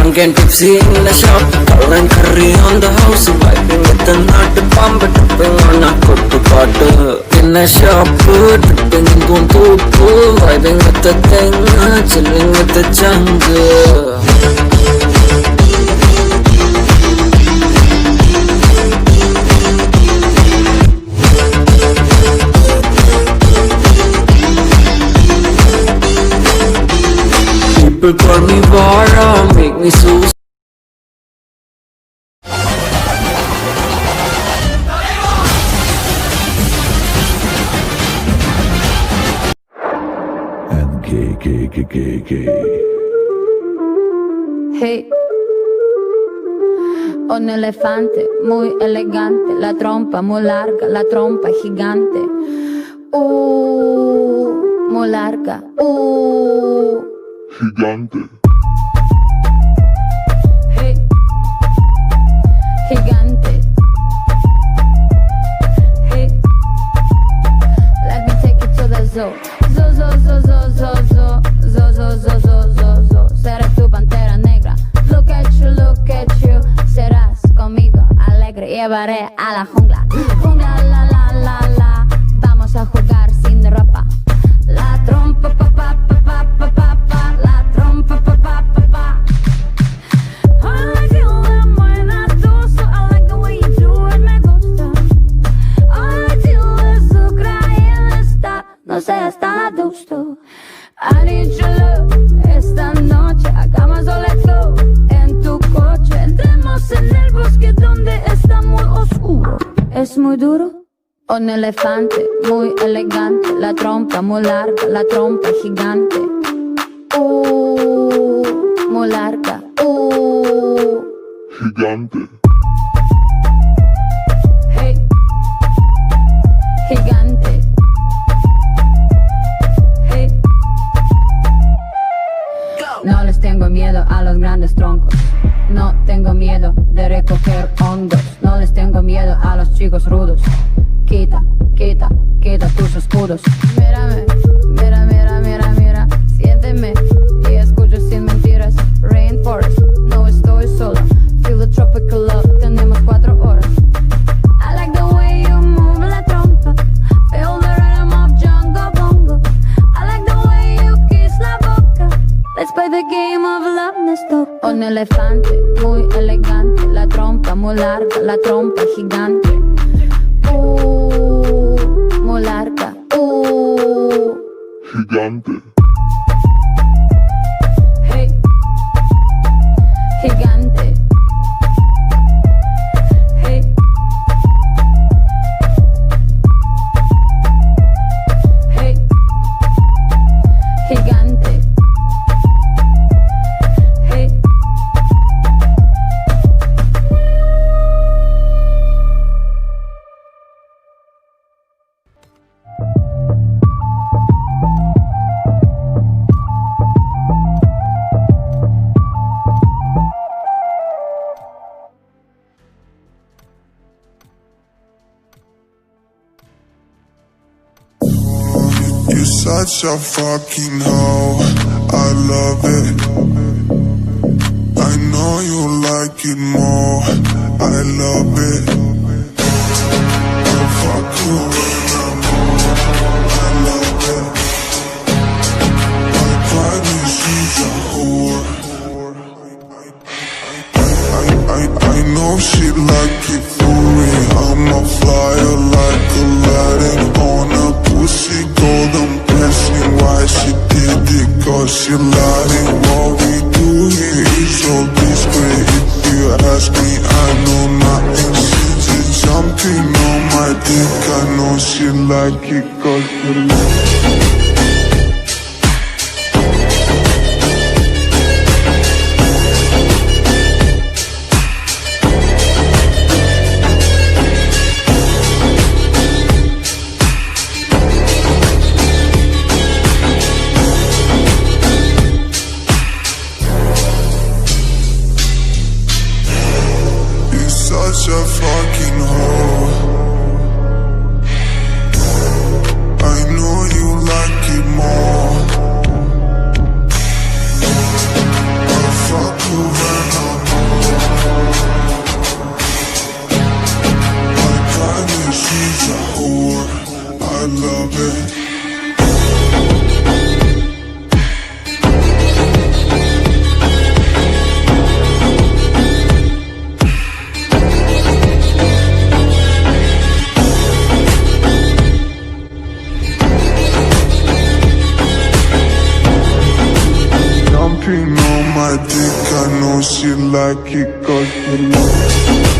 Drunk and tipsy in the shop, cow and curry on the house, vibing with the nut, bomb tripping on a kottu paatu. In the shop, dripping in Guntupu, vibing with the thing, chilling with the jungle. People call me Vara, make me so. And K. Hey, un elefante muy elegante, la trompa muy larga, la trompa gigante. Muy larga. Gigante. Hey, gigante. Hey, let me take you to the zoo. Zoo. Seré tu pantera negra. Look at you. Serás conmigo alegre. Llevaré a la jungla. Jungla, la. Vamos a jugar sin ropa. La trompa, pa. La trompa, pa. I like you when buena tú, so I like the way you do it, me gusta. I like you azúcar y el está, no seas tan adusto. I need your love, esta noche hagamos soleto en tu coche. Entremos en el bosque donde está muy oscuro. Es muy duro. Un elefante muy elegante, la trompa muy larga, la trompa gigante. Muy larga. Gigante. Hey, gigante. Hey. No les tengo miedo a los grandes troncos. No tengo miedo de recoger hongos. No les tengo miedo a los chicos rudos. Quita tus escudos. Mírame, mira. Siénteme y escucha sin mentiras. Rainforest, no estoy sola. Feel the tropical love, tenemos 4 horas. I like the way you move la trompa. Feel the rhythm of Jungle Bongo. I like the way you kiss la boca. Let's play the game of love, let's talk. Un elefante muy elegante, la trompa muy larga, la trompa gigante. Muy larga. Gigante. Hey, gigante. Hey, gigante. Hey. You're such a fucking hoe, I love it. I know you like it more, I love it. I'll fuck you when I'm home, I love it. My pride she's a whore. I know she like it for me. I'm a flyer like Aladdin on a pussy golden passing. Why she did it? Cause she lied. What we do here is so discreet. If you ask me, I know nothing. She just jumping on my dick. I know she like it cause she lied. Such a fucking hoe. I know you like it more. I'll fuck you when I know she like it 'cause she like it.